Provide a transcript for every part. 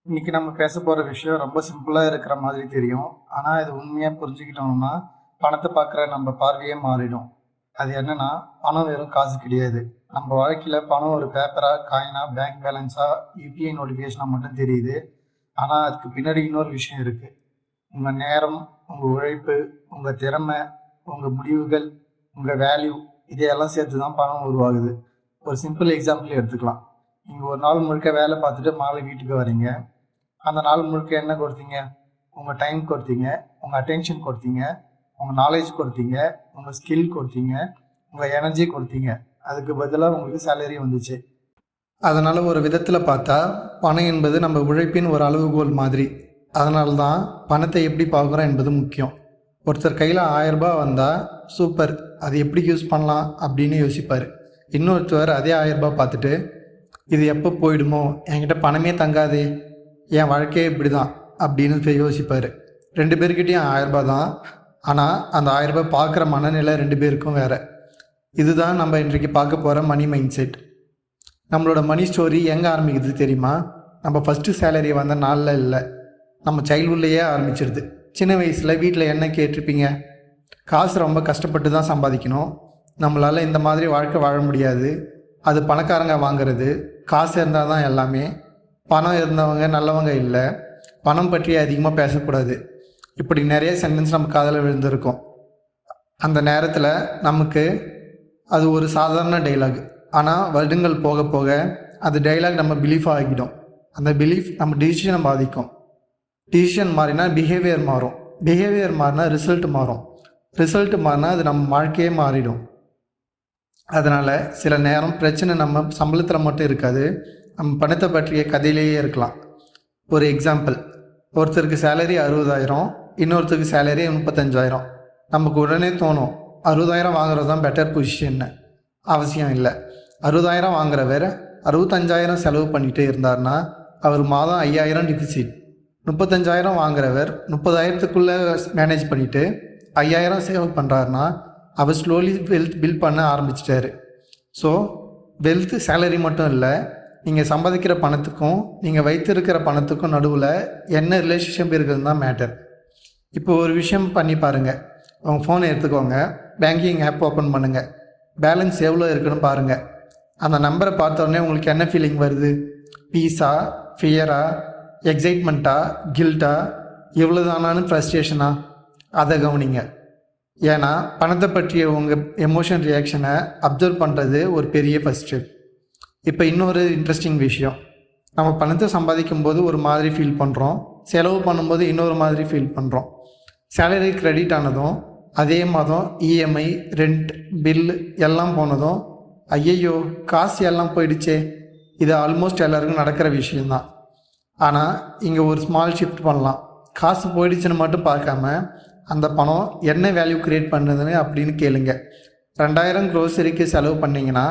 இன்னைக்கு நம்ம பேச போற விஷயம் ரொம்ப சிம்பிளா இருக்கிற மாதிரி தெரியும். ஆனா, இது உண்மையா புரிஞ்சுக்கிட்டோம்னா, பணத்த பார்க்குற நம்ம பார்வையே மாறிடும். அது என்னன்னா, பணம் வெறும் காசு கிடையாது. நம்ம வாழ்க்கையில பணம் ஒரு பேப்பரா, காயினா, பேங்க் பேலன்ஸா, யுபிஐ நோட்டிஃபிகேஷனா மட்டும் தெரியுது. ஆனா, அதுக்கு பின்னாடி இன்னொரு விஷயம் இருக்கு. உங்க நேரம், உங்க உழைப்பு, உங்க திறமை, உங்க முடிவுகள், உங்க வேல்யூ இதையெல்லாம் சேர்த்து தான் பணம் உருவாகுது. ஒரு சிம்பிள் எக்ஸாம்பிள் எடுத்துக்கலாம். நீங்க ஒரு நாள் முழுக்க வேலை பார்த்துட்டு மாலை வீட்டுக்கு வரீங்க. அந்த நாள் முழுக்க என்ன கொடுத்தீங்க? உங்க டைம் கொடுத்தீங்க, உங்க அட்டென்ஷன் கொடுத்தீங்க, உங்க நாலேட்ஜ் கொடுத்தீங்க, உங்க ஸ்கில் கொடுத்தீங்க, உங்க எனர்ஜி கொடுத்தீங்க. அதுக்கு பதிலா உங்களுக்கு சேலரி வந்துச்சு. அதனால ஒரு விதத்துல பார்த்தா, பணம் என்பது நம்ம உழைப்பின் ஒரு அளவுகோல் மாதிரி. அதனால தான் பணத்தை எப்படி பார்க்குறோம் என்பது முக்கியம். ஒருத்தர் கையில் 1000 ரூபாய் வந்தால் சூப்பர், அது எப்படி யூஸ் பண்ணலாம் அப்படின்னு யோசிப்பார். இன்னொருத்தர் அதே 1000 ரூபாய் பார்த்துட்டு, இது எப்போ போயிடுமோ, என்கிட்ட பணமே தங்காதே, என் வாழ்க்கையே இப்படி தான் அப்படின்னு யோசிப்பார். 2 பேர்கிட்டையும் 1000 ரூபாய் தான். ஆனால் அந்த 1000 ரூபாய் பார்க்குற மனநிலை 2 பேருக்கும் வேறு. இதுதான் நம்ம இன்றைக்கு பார்க்க போகிற மணி மைண்ட் செட். நம்மளோட மணி ஸ்டோரி எங்கே ஆரம்பிக்குது தெரியுமா? நம்ம ஃபஸ்ட்டு சேலரி வந்த நாளில் இல்லை, நம்ம சைல்ட்ஹுட்லேயே ஆரம்பிச்சிருது. சின்ன வயசில் வீட்டில் என்ன கேட்டிருப்பீங்க? காசு ரொம்ப கஷ்டப்பட்டு தான் சம்பாதிக்கணும், நம்மளால் இந்த மாதிரி வாழ்க்கை வாழ முடியாது, அது பணக்காரங்க வாங்கிறது, காசு இருந்தால் தான் எல்லாமே, பணம் இருந்தவங்க நல்லவங்க இல்லை, பணம் பற்றி அதிகமாக பேசக்கூடாது, இப்படி நிறைய சென்டென்ஸ் நம்ம காதில் விழுந்திருக்கோம். அந்த நேரத்தில் நமக்கு அது ஒரு சாதாரண டைலாக். ஆனால் வருடங்கள் போக போக அது டைலாக் நம்ம பிலீஃப் ஆகிடும். அந்த பிலீஃப் நம்ம டிசிஷனை பாதிக்கும். டிசிஷன் மாறினா பிஹேவியர் மாறும், பிஹேவியர் மாறினா ரிசல்ட் மாறும், ரிசல்ட் மாறினா அது நம்ம வாழ்க்கையே மாறிடும். அதனால் சில நேரம் பிரச்சனை நம்ம சம்பளத்தில் மட்டும் இருக்காது, நம்ம பணத்தை பற்றிய கதையிலேயே இருக்கலாம். ஒரு எக்ஸாம்பிள், ஒருத்தருக்கு சேலரி 60,000, இன்னொருத்தருக்கு சேலரி 35,000. நமக்கு உடனே தோணும் 60,000 வாங்குறது தான் பெட்டர் பொசிஷன்னு. அவசியம் இல்லை. 60,000 வாங்குறவர் 65,000 செலவு பண்ணிகிட்டே இருந்தார்னா அவர் மாதம் 5,000 டிஃபிசிட். 35,000 வாங்குறவர் 30,000த்துக்குள்ளே மேனேஜ் பண்ணிவிட்டு 5,000 சேவ் பண்ணுறாருனா அவர் ஸ்லோலி வெல்த் பில்ட் பண்ண ஆரம்பிச்சிட்டாரு. ஸோ வெல்த் சேலரி மட்டும் இல்லை, நீங்கள் சம்பாதிக்கிற பணத்துக்கும் நீங்கள் வைத்திருக்கிற பணத்துக்கும் நடுவில் என்ன ரிலேஷன்ஷிப் இருக்குதுன்னு தான் மேட்டர். இப்போ ஒரு விஷயம் பண்ணி பாருங்கள். உங்கள் ஃபோனை எடுத்துக்கோங்க, பேங்கிங் ஆப் ஓப்பன் பண்ணுங்கள், பேலன்ஸ் எவ்வளோ இருக்குன்னு பாருங்கள். அந்த நம்பரை பார்த்தோன்னே உங்களுக்கு என்ன ஃபீலிங் வருது? பீஸா, ஃபியரா, எக்ஸைட்மெண்ட்டா, கில்ட்டா, இவ்வளோ தானான்னு ஃப்ரஸ்ட்ரேஷனா? அதை கவனிங்க. ஏன்னா பணத்தை பற்றிய உங்கள் எமோஷன் ரியாக்ஷனை அப்சர்வ் பண்ணுறது ஒரு பெரிய ஃபஸ்ட் ஸ்டெப். இப்போ இன்னொரு இன்ட்ரெஸ்டிங் விஷயம், நம்ம பணத்தை சம்பாதிக்கும் போது ஒரு மாதிரி ஃபீல் பண்ணுறோம், செலவு பண்ணும்போது இன்னொரு மாதிரி ஃபீல் பண்ணுறோம். சேலரி கிரெடிட் ஆனதும் அதே மாதம் இஎம்ஐ, ரெண்ட், பில்லு எல்லாம் போனதும் ஐயையோ காசு எல்லாம் போயிடுச்சே, இது ஆல்மோஸ்ட் எல்லாருக்கும் நடக்கிற விஷயந்தான். ஆனால் இங்கே ஒரு ஸ்மால் ஷிஃப்ட் பண்ணலாம். காசு போயிடுச்சுன்னு மட்டும் பார்க்காம அந்த பணம் என்ன வேல்யூ க்ரியேட் பண்ணுதுன்னு அப்படின்னு கேளுங்க. 2,000 க்ரோசரிக்கு செலவு பண்ணிங்கன்னா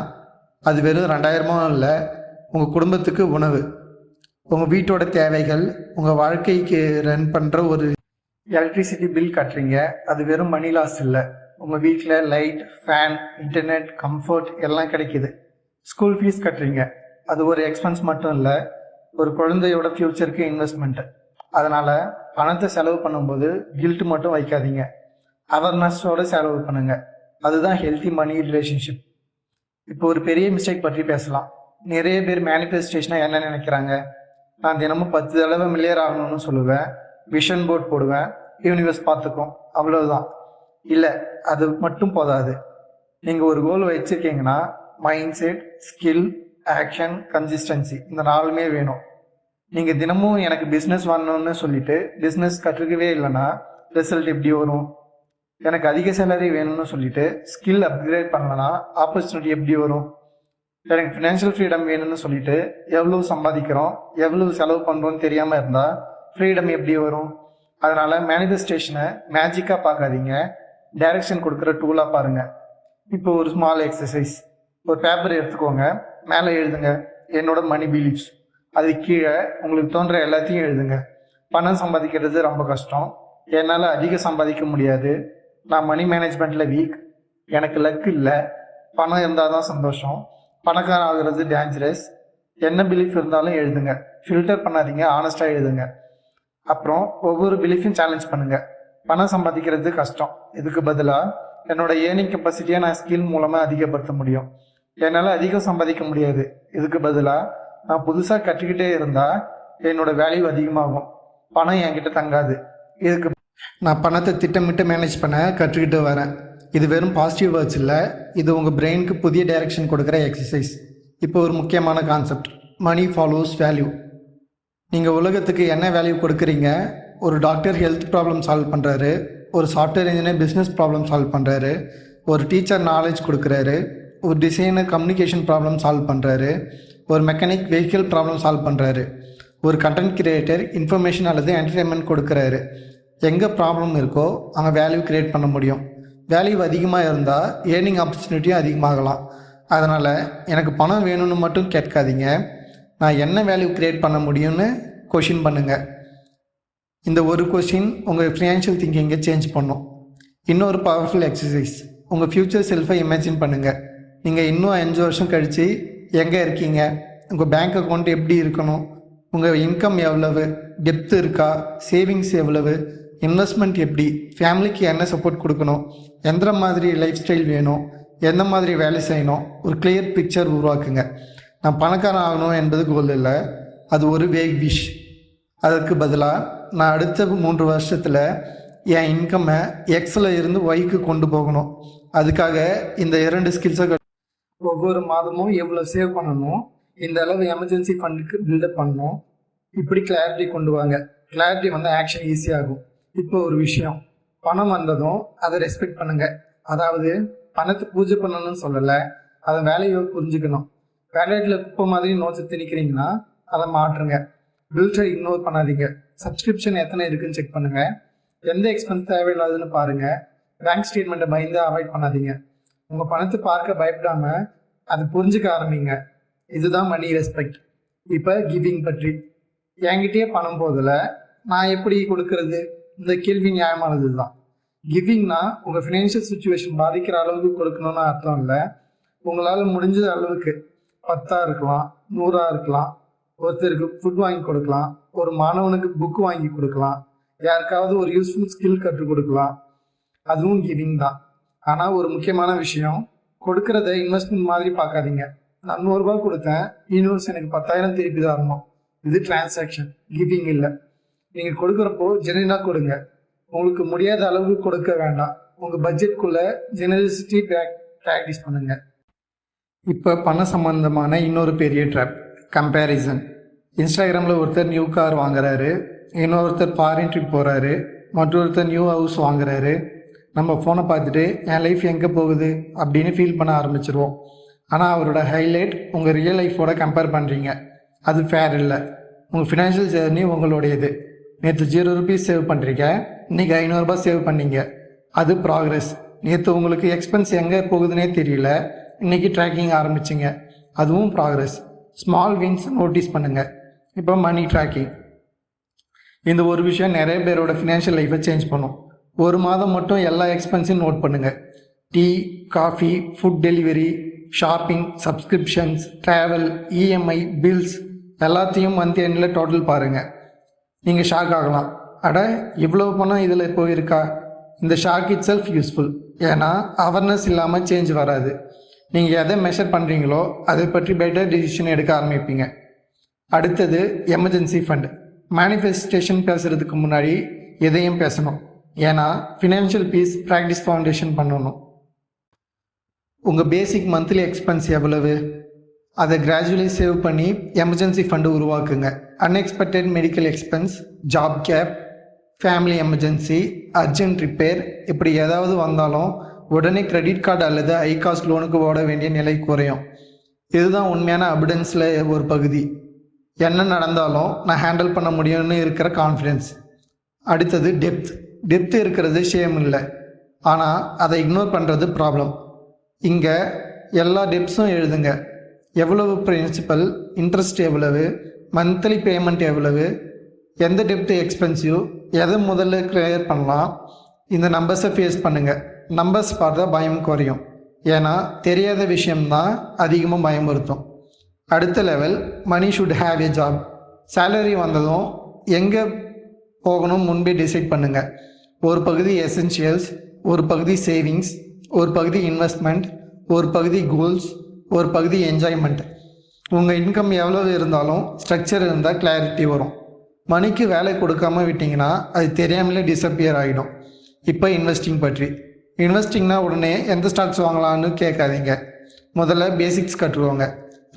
அது வெறும் 2,000 இல்லை, உங்கள் குடும்பத்துக்கு உணவு, உங்கள் வீட்டோட தேவைகள், உங்கள் வாழ்க்கைக்கு ரன் பண்ணுற ஒரு எலக்ட்ரிசிட்டி பில் கட்டுறீங்க, அது வெறும் மணி லாஸ் இல்லை. உங்கள் வீட்டில் லைட், ஃபேன், இன்டர்நெட், கம்ஃபர்ட் எல்லாம் கிடைக்கிது. ஸ்கூல் ஃபீஸ் கட்டுறீங்க, அது ஒரு எக்ஸ்பென்ஸ் மட்டும் இல்லை, ஒரு குழந்தையோட ஃப்யூச்சருக்கு இன்வெஸ்ட்மெண்ட்டு. அதனால் பணத்தை செலவு பண்ணும்போது கில்ட் மட்டும் வைக்காதீங்க, அவேர்னஸோடு செலவு பண்ணுங்கள். அதுதான் ஹெல்த்தி மணி ரிலேஷன்ஷிப். இப்போ ஒரு பெரிய மிஸ்டேக் பற்றி பேசலாம். நிறைய பேர் மேனிஃபெஸ்டேஷனாக என்ன நினைக்கிறாங்க? நான் தினமும் 10 தடவை மில்லியர் ஆகணும்னு சொல்லுவேன், விஷன் போர்ட் போடுவேன், யூனிவர்ஸ் பார்த்துக்கும், அவ்வளவுதான். இல்லை, அது மட்டும் போதாது. நீங்கள் ஒரு கோல் வச்சுருக்கீங்கன்னா mind set, skill, action, consistency இந்த 4மே வேணும். நீங்கள் தினமும் எனக்கு பிஸ்னஸ் வரணும்னு சொல்லிட்டு பிஸ்னஸ் கற்றுக்கவே இல்லைன்னா ரிசல்ட் எப்படி வரும்? எனக்கு அதிக சேலரி வேணும்னு சொல்லிட்டு ஸ்கில் அப்கிரேட் பண்ணலன்னா ஆப்பர்ச்சுனிட்டி எப்படி வரும்? எனக்கு ஃபினான்ஷியல் ஃப்ரீடம் வேணும்னு சொல்லிட்டு எவ்வளோ சம்பாதிக்கிறோம், எவ்வளோ செலவு பண்ணுறோன்னு தெரியாமல் இருந்தால் ஃப்ரீடம் எப்படி வரும்? அதனால் மேனிஃபெஸ்டேஷனை மேஜிக்காக பார்க்காதீங்க, டைரக்ஷன் கொடுக்குற டூலாக பாருங்கள். இப்போ ஒரு ஸ்மால் எக்ஸசைஸ், ஒரு பேப்பர் எடுத்துக்கோங்க, மேலே எழுதுங்க என்னோட மணி பிலீஃப்ஸ், அது கீழே உங்களுக்கு தோன்ற எல்லாத்தையும் எழுதுங்க. பணம் சம்பாதிக்கிறது ரொம்ப கஷ்டம், என்னால் அதிகம் சம்பாதிக்க முடியாது, நான் மணி மேனேஜ்மெண்ட்டில் வீக், எனக்கு லக் இல்லை, பணம் இருந்தால் தான் சந்தோஷம், பணக்காரன் ஆகிறது டேஞ்சரஸ், என்ன பிலீஃப் இருந்தாலும் எழுதுங்க. ஃபில்டர் பண்ணாதீங்க, ஆனஸ்டாக எழுதுங்க. அப்புறம் ஒவ்வொரு பிலீஃபையும் சேலஞ்ச் பண்ணுங்கள். பணம் சம்பாதிக்கிறது கஷ்டம், இதுக்கு பதிலாக என்னோட ஏர்னிங் கெப்பாசிட்டியை நான் ஸ்கில் மூலமாக அதிகப்படுத்த முடியும். என்னால் அதிகம் சம்பாதிக்க முடியாது, இதுக்கு பதிலாக நான் புதுசாக கற்றுக்கிட்டே இருந்தால் என்னோட வேல்யூ அதிகமாகும், பணம் என்கிட்ட தங்காது. இதுக்கு நான் பணத்தை திட்டமிட்டு மேனேஜ் பண்ண கற்றுக்கிட்டு வரேன். இது வெறும் பாசிட்டிவ் வேர்ட்ஸ் இல்லை, இது உங்கள் பிரெயினுக்கு புதிய டைரக்ஷன் கொடுக்குற எக்ஸசைஸ். இப்போ ஒரு முக்கியமான கான்செப்ட், மணி ஃபாலோஸ் வேல்யூ. நீங்கள் உலகத்துக்கு என்ன வேல்யூ கொடுக்குறீங்க? ஒரு டாக்டர் ஹெல்த் ப்ராப்ளம் சால்வ் பண்ணுறாரு, ஒரு software engineer business problem solve பண்ணுறாரு, ஒரு டீச்சர் நாலேஜ் கொடுக்குறாரு, ஒரு டிசைனர் கம்யூனிகேஷன் ப்ராப்ளம் சால்வ் பண்ணுறாரு, ஒரு மெக்கானிக் வெஹிக்கிள் ப்ராப்ளம் சால்வ் பண்ணுறாரு, ஒரு கண்டென்ட் கிரியேட்டர் இன்ஃபர்மேஷன் அல்லது என்டர்டெயின்மெண்ட் கொடுக்குறாரு. எங்கே ப்ராப்ளம் இருக்கோ அங்கே வேல்யூ க்ரியேட் பண்ண முடியும். வேல்யூ அதிகமாக இருந்தால் ஏர்னிங் ஆப்பர்ச்சுனிட்டியும் அதிகமாகலாம். அதனால் எனக்கு பணம் வேணும்னு மட்டும் கேட்காதீங்க, நான் என்ன வேல்யூ க்ரியேட் பண்ண முடியும்னு கொஷின் பண்ணுங்கள். இந்த ஒரு கொஷின் உங்கள் ஃபினான்ஷியல் திங்கிங்கை சேஞ்ச் பண்ணும். இன்னொரு பவர்ஃபுல் எக்ஸசைஸ், உங்கள் ஃப்யூச்சர் செல்ஃபை இமேஜின் பண்ணுங்கள். நீங்கள் இன்னும் 5 வருஷம் கழித்து எங்கே இருக்கீங்க? உங்கள் பேங்க் அக்கௌண்ட் எப்படி இருக்கணும்? உங்கள் இன்கம் எவ்வளவு? டெப்த் இருக்கா? சேவிங்ஸ் எவ்வளவு? இன்வெஸ்ட்மெண்ட் எப்படி? ஃபேமிலிக்கு என்ன சப்போர்ட் கொடுக்கணும்? எந்த மாதிரி லைஃப் ஸ்டைல் வேணும்? எந்த மாதிரி வேலை செய்யணும்? ஒரு கிளியர் பிக்சர் உருவாக்குங்க. நான் பணக்காரன் ஆகணும் என்பது கோல் இல்லை, அது ஒரு வேக் விஷ். அதற்கு பதிலாக நான் அடுத்த 3 வருஷத்தில் என் இன்கம்மை எக்ஸில் இருந்து ஒய்க்கு கொண்டு போகணும். அதுக்காக இந்த 2 ஸ்கில்ஸை ஒவ்வொரு மாதமும் எவ்வளோ சேவ் பண்ணணும், இந்த அளவு எமர்ஜென்சி ஃபண்டுக்கு பில்டப் பண்ணணும். இப்படி கிளாரிட்டி கொண்டு வாங்க. கிளாரிட்டி வந்து ஆக்ஷன் ஈஸியாகும். இப்போ ஒரு விஷயம், பணம் வந்ததும் அதை ரெஸ்பெக்ட் பண்ணுங்கள். அதாவது பணத்தை பூஜை பண்ணணும்னு சொல்லலை, அதை வேலையை புரிஞ்சுக்கணும். வேலையில் குப்பை மாதிரி நோட்ஸை திணிக்கிறீங்கன்னா அதை மாற்றுங்க. பில்ஸை இக்னோர் பண்ணாதீங்க. சப்ஸ்கிரிப்ஷன் எத்தனை இருக்குன்னு செக் பண்ணுங்கள். எந்த எக்ஸ்பென்ஸ் தேவையில்லாதுன்னு பாருங்கள். பேங்க் ஸ்டேட்மெண்ட்டை பயந்து அவாய்ட் பண்ணாதீங்க. உங்கள் பணத்தை பார்க்க பயப்படாமல் அதை புரிஞ்சுக்க ஆரம்பிங்க. இதுதான் மணி ரெஸ்பெக்ட். இப்போ கிவிங் பற்றி, என்கிட்டயே பணம் போதில் நான் எப்படி கொடுக்கறது? இந்த கேள்வி நியாயமானது தான். கிவிங்னா உங்கள் ஃபினான்ஷியல் சுச்சுவேஷன் பாதிக்கிற அளவுக்கு கொடுக்கணும்னு அர்த்தம் இல்லை. உங்களால் முடிஞ்ச அளவுக்கு 10 இருக்கலாம், 100 இருக்கலாம். ஒருத்தருக்கு ஃபுட் வாங்கி கொடுக்கலாம், ஒரு மாணவனுக்கு புக்கு வாங்கி கொடுக்கலாம், யாருக்காவது ஒரு யூஸ்ஃபுல் ஸ்கில் கற்றுக் கொடுக்கலாம். அதுவும் கிவிங் தான். ஆனால் ஒரு முக்கியமான விஷயம், கொடுக்கறத இன்வெஸ்ட்மெண்ட் மாதிரி பார்க்காதீங்க. நான் 100 ரூபா கொடுத்தேன், யூனிவர்ஸ் எனக்கு 10,000 திருப்பி தரணும். இது டிரான்சாக்ஷன், கிவிங் இல்லை. நீங்கள் கொடுக்குறப்போ ஜெனினாக கொடுங்க. உங்களுக்கு முடியாத அளவுக்கு கொடுக்க வேண்டாம். உங்கள் பட்ஜெட்குள்ளே ஜெனரசிட்டி ப்ராக்டிஸ் பண்ணுங்கள். இப்போ பண சம்பந்தமான இன்னொரு பெரிய ட்ராப், கம்பேரிசன். இன்ஸ்டாகிராமில் ஒருத்தர் நியூ கார் வாங்குறாரு, இன்னொருத்தர் ஃபாரின் ட்ரிப் போகிறாரு, மற்றொருத்தர் நியூ ஹவுஸ் வாங்குறாரு. நம்ம ஃபோனை பார்த்துட்டு என் லைஃப் எங்கே போகுது அப்படின்னு ஃபீல் பண்ண ஆரம்பிச்சிருவோம். ஆனால் அவரோட ஹைலைட் உங்கள் ரியல் லைஃபோட கம்பேர் பண்ணுறீங்க. அது ஃபேர் இல்லை. உங்கள் ஃபினான்ஷியல் ஜேர்னி உங்களுடையது. நேற்று 0 ரூபீஸ் சேவ் பண்ணுறீங்க, இன்றைக்கி 500 ரூபாய் சேவ் பண்ணீங்க. அது ப்ராக்ரெஸ். நேற்று உங்களுக்கு எக்ஸ்பென்ஸ் எங்கே போகுதுன்னே தெரியல, இன்றைக்கி ட்ராக்கிங் ஆரம்பிச்சிங்க, அதுவும் ப்ராக்ரெஸ். ஸ்மால் வின்ஸ் நோட்டீஸ் பண்ணுங்கள். இப்போ மணி ட்ராக்கிங். இந்த ஒரு விஷயம் நிறைய பேரோட ஃபினான்ஷியல் லைஃப்பை சேஞ்ச் பண்ணும். ஒரு மாதம் மட்டும் எல்லா எக்ஸ்பென்ஸையும் நோட் பண்ணுங்கள். Tea, coffee, food delivery, shopping, subscriptions, travel, EMI, bills எல்லாத்தையும் மந்த் எண்டில் டோட்டல் பாருங்கள். நீங்கள் ஷாக் ஆகலாம், அட இவ்வளோ பணம் இதில் போயிருக்கா? இந்த ஷாக் இட் செல்ஃப் யூஸ்ஃபுல். ஏன்னா அவேர்னஸ் இல்லாமல் சேஞ்ச் வராது. நீங்கள் எதை மெஷர் பண்ணுறீங்களோ அதை பற்றி பெட்டர் டிசிஷன் எடுக்க ஆரம்பிப்பீங்க. அடுத்தது எமர்ஜென்சி ஃபண்ட். மேனிஃபெஸ்டேஷன் பேசுகிறதுக்கு முன்னாடி எதையும் பேசணும். ஏன்னா ஃபினான்ஷியல் பீஸ் ப்ராக்டிஸ் ஃபவுண்டேஷன் பண்ணணும். உங்கள் பேசிக் மந்த்லி எக்ஸ்பென்ஸ் எவ்வளவு? அதை கிராஜுவலி சேவ் பண்ணி எமர்ஜென்சி ஃபண்டு உருவாக்குங்க. Unexpected medical expense, job gap, family emergency, urgent repair, இப்படி ஏதாவது வந்தாலும் உடனே கிரெடிட் கார்டு அல்லது ஹை காஸ்ட் லோனுக்கு ஓட வேண்டிய நிலை குறையும். இதுதான் உண்மையான அபிடன்ஸில் ஒரு பகுதி. என்ன நடந்தாலும் நான் ஹேண்டில் பண்ண முடியும்னு இருக்கிற கான்ஃபிடென்ஸ். அடுத்தது டெப்த் இருக்கிறது ஷேம் இல்லை, ஆனால் அதை இக்னோர் பண்ணுறது ப்ராப்ளம். இங்கே எல்லா டெப்ஸும் எழுதுங்க. எவ்வளவு பிரின்சிபல், இன்ட்ரெஸ்ட் எவ்வளவு, மந்த்லி பேமெண்ட் எவ்வளவு, எந்த டெப்ட் எக்ஸ்பென்சிவ், எதை முதல்ல கிளியர் பண்ணலாம். இந்த நம்பர்ஸை ஃபேஸ் பண்ணுங்கள். நம்பர்ஸ் பார்த்தா பயம் குறையும். ஏன்னா தெரியாத விஷயம்தான் அதிகமாக பயமுறுத்தும். அடுத்த level money should have a job. Salary வந்ததும் எங்கே போகணும் முன்பே டிசைட் பண்ணுங்கள். ஒரு பகுதி எசென்ஷியல்ஸ், ஒரு பகுதி சேவிங்ஸ், ஒரு பகுதி இன்வெஸ்ட்மெண்ட், ஒரு பகுதி கோல்ஸ், ஒரு பகுதி என்ஜாய்மெண்ட். உங்கள் இன்கம் எவ்வளோ இருந்தாலும் ஸ்ட்ரக்சர் இருந்தால் கிளாரிட்டி வரும். மணிக்கு வேலை கொடுக்காம விட்டிங்கன்னா அது தெரியாமலே டிஸப்பியர் ஆகிடும். இப்போ இன்வெஸ்டிங் பற்றி. இன்வெஸ்டிங்னா உடனே எந்த ஸ்டாக்ஸ் வாங்கலான்னு கேட்காதீங்க. முதல்ல பேசிக்ஸ் கற்றுக்கோங்க.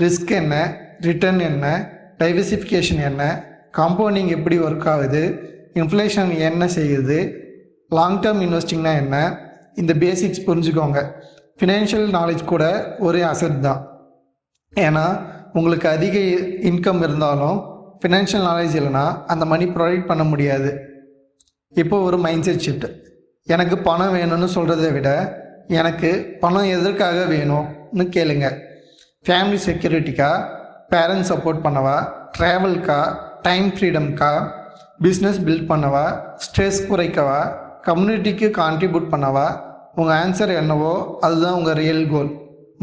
ரிஸ்க் என்ன, ரிட்டர்ன் என்ன, டைவர்சிஃபிகேஷன் என்ன, காம்பவுண்டிங் எப்படி ஒர்க் ஆகுது, இன்ஃப்ளேஷன் என்ன செய்யுது, லாங் டேர்ம் இன்வெஸ்டிங்னா என்ன, இந்த பேசிக்ஸ் புரிஞ்சுக்கோங்க. ஃபினான்ஷியல் நாலேஜ் கூட ஒரு அசெட் தான். ஏன்னா உங்களுக்கு அதிக இன்கம் இருந்தாலும் ஃபினான்ஷியல் நாலேஜ் இல்லைன்னா அந்த மணி ப்ரொவைட் பண்ண முடியாது. இப்போ ஒரு மைண்ட் செட் ஷிஃப்ட். எனக்கு பணம் வேணும்னு சொல்கிறத விட எனக்கு பணம் எதற்காக வேணும்னு கேளுங்க. ஃபேமிலி செக்யூரிட்டிக்கா, பேரண்ட்ஸ் சப்போர்ட் பண்ணவா, ட்ராவல்க்கா, டைம் ஃப்ரீடம்க்கா, பிஸ்னஸ் பில்ட் பண்ணவா, ஸ்ட்ரெஸ் குறைக்கவா, கம்யூனிட்டிக்கு கான்ட்ரிபியூட் பண்ணவா? உங்கள் ஆன்சர் என்னவோ அதுதான் உங்கள் ரியல் கோல்.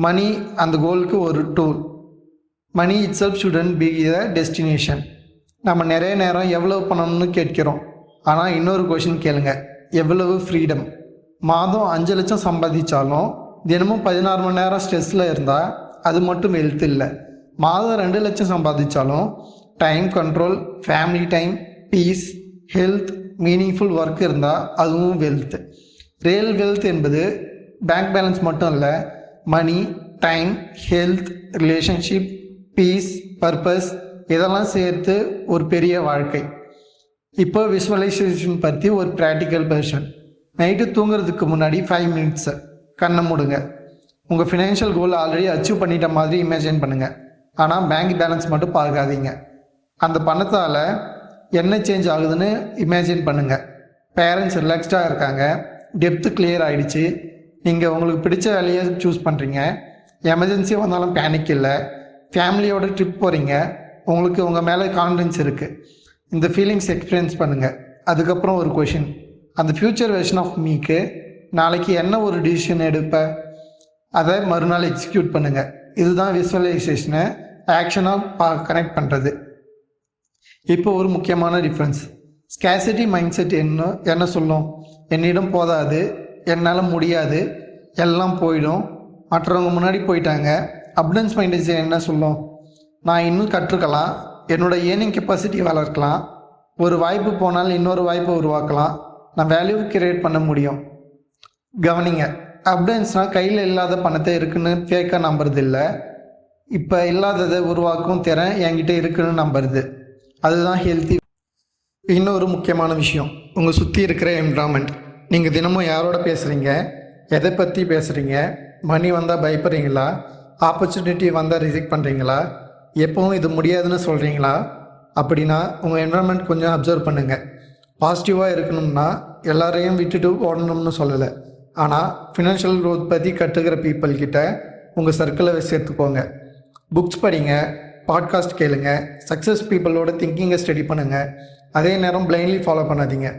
மணி அந்த கோலுக்கு ஒரு tool. Money itself shouldn't be the destination. நம்ம நிறைய நேரம் எவ்வளவு பணம்னு கேட்கிறோம். ஆனால் இன்னொரு கொஷின் கேளுங்க, எவ்வளவு ஃப்ரீடம்? மாதம் 5 லட்சம் சம்பாதிச்சாலும் தினமும் 16 மணி நேரம் ஸ்ட்ரெஸ்ஸில் இருந்தால் அது மட்டும் வெல்த் இல்லை. மாதம் 2 லட்சம் சம்பாதிச்சாலும் time control, family time, peace, health, meaningful work இருந்தால் அதுவும் வெல்த். ரியல் வெல்த் என்பது பேங்க் பேலன்ஸ் மட்டும் இல்லை. Money, time, health, relationship, peace, purpose இதெல்லாம் சேர்த்து ஒரு பெரிய வாழ்க்கை. இப்போ விஷுவலைசேஷன் பற்றி ஒரு ப்ராக்டிக்கல் வெர்ஷன். நைட்டு தூங்குறதுக்கு முன்னாடி 5 மினிட்ஸ் கண்ணை மூடுங்க. உங்கள் ஃபினான்ஷியல் கோல் ஆல்ரெடி அச்சீவ் பண்ணிட்ட மாதிரி இமேஜின் பண்ணுங்கள். ஆனால் பேங்க் பேலன்ஸ் மட்டும் பார்க்காதீங்க. அந்த பணத்தால் என்ன சேஞ்ச் ஆகுதுன்னு இமேஜின் பண்ணுங்கள். பேரண்ட்ஸ் ரிலாக்ஸ்டாக இருக்காங்க, டெப்த்து கிளியர் ஆகிடுச்சு, நீங்கள் உங்களுக்கு பிடிச்ச வேலையை சூஸ் பண்ணுறீங்க, எமர்ஜென்சி வந்தாலும் பேனிக் இல்லை, ஃபேமிலியோட ட்ரிப் போகிறீங்க, உங்களுக்கு உங்கள் மேலே கான்ஃபிடென்ஸ் இருக்குது. இந்த ஃபீலிங்ஸ் எக்ஸ்பீரியன்ஸ் பண்ணுங்கள். அதுக்கப்புறம் ஒரு கொஷின், அந்த ஃப்யூச்சர் வெர்ஷன் ஆஃப் மீக்கு நாளைக்கு என்ன ஒரு டிசிஷன் எடுப்ப, அதை மறுநாள் எக்ஸிக்யூட் பண்ணுங்கள். இதுதான் விசுவலைசேஷனை ஆக்ஷனாக கனெக்ட் பண்ணுறது. இப்போ ஒரு முக்கியமான டிஃப்ரென்ஸ். ஸ்கேசிட்டி மைண்ட் செட் என்ன சொல்லும்? என்னிடம் போதாது, என்னால் முடியாது, எல்லாம் போயிடும், மற்றவங்க முன்னாடி போயிட்டாங்க. அப்டன்ஸ் மைண்ட் செட் என்ன சொல்லும்? நான் இன்னும் கற்றுக்கலாம், என்னோடய ஏர்னிங் கெப்பாசிட்டி வளர்க்கலாம், ஒரு வாய்ப்பு போனால் இன்னொரு வாய்ப்பை உருவாக்கலாம், நான் வேல்யூ கிரியேட் பண்ண முடியும். கவனிங்க, அப்டன்ஸ்னால் கையில் இல்லாத பணத்தை இருக்குன்னு ஃபேக்காக நம்புறது இல்லை, இப்போ இல்லாததை உருவாக்கும் திறன் என்கிட்ட இருக்குன்னு நம்புறது. அதுதான் ஹெல்த்தி. இன்னொரு முக்கியமான விஷயம், உங்கள் சுற்றி இருக்கிற என்விரான்மெண்ட். நீங்கள் தினமும் யாரோட பேசுகிறீங்க, எதை பற்றி பேசுகிறீங்க, மணி வந்தால் பயப்படுறீங்களா, ஆப்பர்ச்சுனிட்டி வந்தால் ரிஜெக்ட் பண்ணுறீங்களா, எப்பவும் இது முடியாதுன்னு சொல்கிறீங்களா? அப்படின்னா உங்கள் என்விரான்மெண்ட் கொஞ்சம் அப்சர்வ் பண்ணுங்கள். பாசிட்டிவாக இருக்கணும்னா எல்லாரையும் விட்டுட்டு ஓடணும்னு சொல்லலை, ஆனால் ஃபினான்ஷியல் க்ரோத் பற்றி கற்றுக்கிற பீப்புள் கிட்ட உங்கள் சர்க்கிளை சேர்த்துக்கோங்க. புக்ஸ் படிங்க, பாட்காஸ்ட் கேளுங்க, சக்ஸஸ் பீப்புளோட திங்கிங்கை ஸ்டடி பண்ணுங்கள். அதே நேரம் பிளைண்ட்லி ஃபாலோ பண்ணாதீங்க.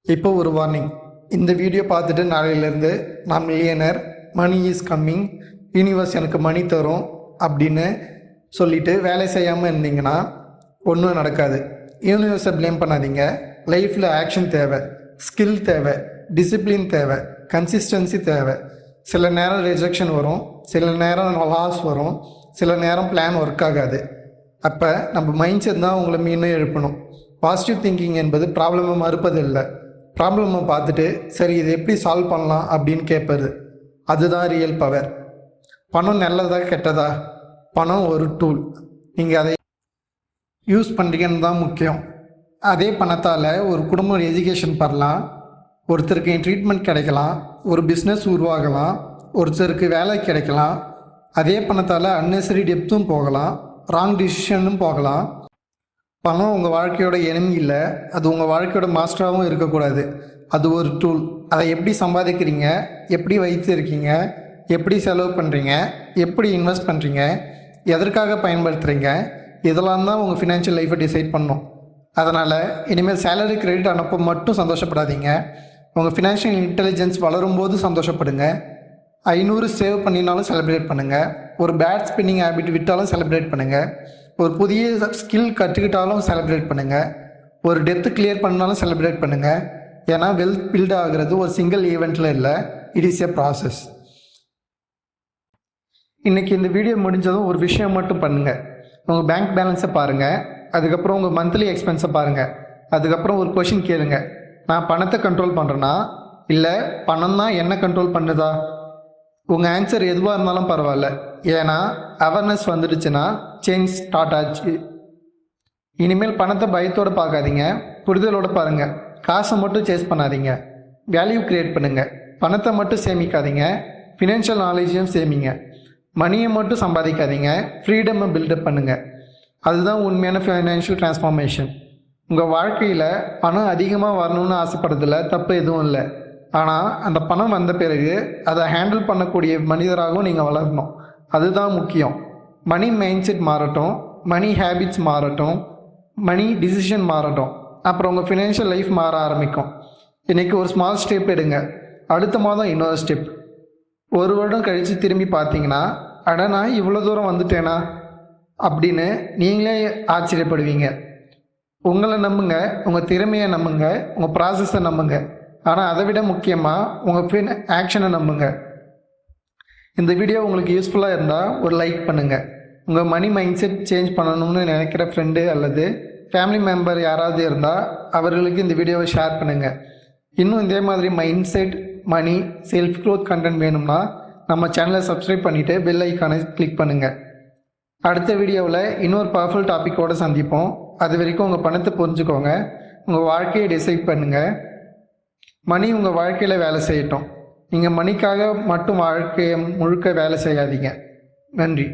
இப்போ ஒரு வார்னிங், இந்த வீடியோ பார்த்துட்டு நாளையிலேருந்து நான் millionaire, money is coming, universe எனக்கு மணி தரும் அப்படின்னு சொல்லிவிட்டு வேலை செய்யாமல் இருந்தீங்கன்னா ஒன்றும் நடக்காது. யூனிவர்ஸை ப்ளேம் பண்ணாதீங்க. லைஃப்பில் ஆக்ஷன் தேவை, ஸ்கில் தேவை, டிசிப்ளின் தேவை, கன்சிஸ்டன்சி தேவை. சில நேரம் ரிஜெக்ஷன் வரும், சில நேரம் லாஸ் வரும், சில நேரம் பிளான் ஒர்க் ஆகாது. அப்போ நம்ம மைண்ட் செட் தான் உங்களை மீண்டும் எழுப்பணும். பாசிட்டிவ் திங்கிங் என்பது ப்ராப்ளமை மறுப்பது இல்லை, ப்ராப்ளமை பார்த்துட்டு சரி இதை எப்படி சால்வ் பண்ணலாம் அப்படின்னு கேட்பது. அதுதான் ரியல் பவர். பணம் நல்லதா கெட்டதா? பணம் ஒரு டூல், நீங்கள் அதை யூஸ் பண்ணுறீங்கன்னு தான் முக்கியம். அதே பணத்தால் ஒரு குடும்பம் எஜுகேஷன் பண்ணலாம், ஒருத்தருக்கு ட்ரீட்மெண்ட் கிடைக்கலாம், ஒரு பிஸ்னஸ் உருவாகலாம், ஒருத்தருக்கு வேலை கிடைக்கலாம். அதே பணத்தால் அன்னெசரி டெப்த்தும் போகலாம், ராங் டிசிஷனும் போகலாம். பணம் உங்கள் வாழ்க்கையோட எனிமி இல்லை, அது உங்கள் வாழ்க்கையோட மாஸ்டராகவும் இருக்கக்கூடாது. அது ஒரு டூல். அதை எப்படி சம்பாதிக்கிறீங்க, எப்படி வைத்திருக்கீங்க, எப்படி செலவு பண்ணுறீங்க, எப்படி இன்வெஸ்ட் பண்ணுறீங்க, எதற்காக பயன்படுத்துகிறீங்க, இதெல்லாம் தான் உங்கள் ஃபினான்ஷியல் லைஃப்பை டிசைட் பண்ணணும். அதனால் இனிமேல் சேலரி கிரெடிட் அனுப்ப மட்டும் சந்தோஷப்படாதீங்க. உங்கள் ஃபினான்ஷியல் இன்டெலிஜென்ஸ் வளரும்போது சந்தோஷப்படுங்க. 500 சேவ் பண்ணினாலும் செலிப்ரேட் பண்ணுங்கள். ஒரு பேட் ஸ்பின்னிங் ஹேபிட் விட்டாலும் செலிப்ரேட் பண்ணுங்கள். ஒரு புதிய ஸ்கில் கற்றுக்கிட்டாலும் செலிப்ரேட் பண்ணுங்கள். ஒரு டெப்த் கிளியர் பண்ணாலும் செலிப்ரேட் பண்ணுங்கள். ஏன்னா வெல்த் பில்ட் ஆகிறது ஒரு சிங்கிள் ஈவெண்ட்டில் இல்லை, இட் இஸ் எ ப்ராசஸ். இன்றைக்கி இந்த வீடியோ முடிஞ்சதும் ஒரு விஷயம் மட்டும் பண்ணுங்கள். உங்கள் பேங்க் பேலன்ஸை பாருங்கள், அதுக்கப்புறம் உங்கள் மந்த்லி எக்ஸ்பென்ஸை பாருங்கள், அதுக்கப்புறம் ஒரு கொஷின் கேளுங்க. நான் பணத்தை கண்ட்ரோல் பண்ணுறேன்னா இல்லை பணம் தான் என்ன கண்ட்ரோல் பண்ணுதா? உங்கள் ஆன்சர் எதுவாக இருந்தாலும் பரவாயில்ல, ஏன்னா அவேர்னஸ் வந்துடுச்சுன்னா சேஞ்ச் ஸ்டார்ட் ஆச்சு. இனிமேல் பணத்தை பயத்தோடு பார்க்காதீங்க, புரிதலோடு பாருங்கள். காசை மட்டும் சேஸ் பண்ணாதீங்க, வேல்யூ க்ரியேட் பண்ணுங்கள். பணத்தை மட்டும் சேமிக்காதீங்க, ஃபினான்ஷியல் நாலேஜையும் சேமிங்க. மணியை மட்டும் சம்பாதிக்காதீங்க, ஃப்ரீடமை பில்டப் பண்ணுங்கள். அதுதான் உண்மையான ஃபைனான்ஷியல் டிரான்ஸ்ஃபார்மேஷன். உங்கள் வாழ்க்கையில் பணம் அதிகமாக வரணும்னு ஆசைப்படுறதுல தப்பு எதுவும் இல்லை. ஆனால் அந்த பணம் வந்த பிறகு அதை ஹேண்டில் பண்ணக்கூடிய மனிதராகவும் நீங்கள் வளரணும், அதுதான் முக்கியம். மணி மைண்ட் செட் மாறட்டும், மணி ஹேபிட்ஸ் மாறட்டும், மணி டிசிஷன் மாறட்டும், அப்புறம் உங்கள் ஃபினான்ஷியல் லைஃப் மாற ஆரம்பிக்கும். இன்றைக்கி ஒரு ஸ்மால் ஸ்டெப் எடுங்க, அடுத்த மாதம் இன்னொரு ஸ்டெப். ஒரு வருடம் கழித்து திரும்பி பார்த்தீங்கன்னா, அட நான் இவ்வளோ தூரம் வந்துட்டேனா அப்படின்னு நீங்களே ஆச்சரியப்படுவீங்க. உங்களை நம்புங்க, உங்கள் திறமையை நம்புங்க, உங்கள் ப்ராசஸை நம்புங்க. ஆனால் அதை விட முக்கியமாக உங்கள் ஆக்ஷனை நம்புங்க. இந்த வீடியோ உங்களுக்கு யூஸ்ஃபுல்லாக இருந்தால் ஒரு லைக் பண்ணுங்கள். உங்கள் மணி மைண்ட் செட் சேஞ்ச் பண்ணணும்னு நினைக்கிற ஃப்ரெண்டு அல்லது ஃபேமிலி மெம்பர் யாராவது இருந்தால் அவர்களுக்கு இந்த வீடியோவை ஷேர் பண்ணுங்கள். இன்னும் இதே மாதிரி மைண்ட் செட், மணி, செல்ஃப் க்ரோத் கண்டென்ட் வேணும்னா நம்ம சேனலை சப்ஸ்கிரைப் பண்ணிவிட்டு பெல் ஐக்கானை கிளிக் பண்ணுங்கள். அடுத்த வீடியோவில் இன்னொரு பவர்ஃபுல் டாப்பிக்கோடு சந்திப்போம். அது வரைக்கும் உங்கள் பணத்தை புரிஞ்சுக்கோங்க, உங்கள் வாழ்க்கையை டிசைட் பண்ணுங்கள். மணி உங்கள் வாழ்க்கையில் வேலை செய்யட்டும். நீங்கள் மணிக்காக மட்டும் வாழ்க்கையை முழுக்க வேலை செய்யாதீங்க. நன்றி.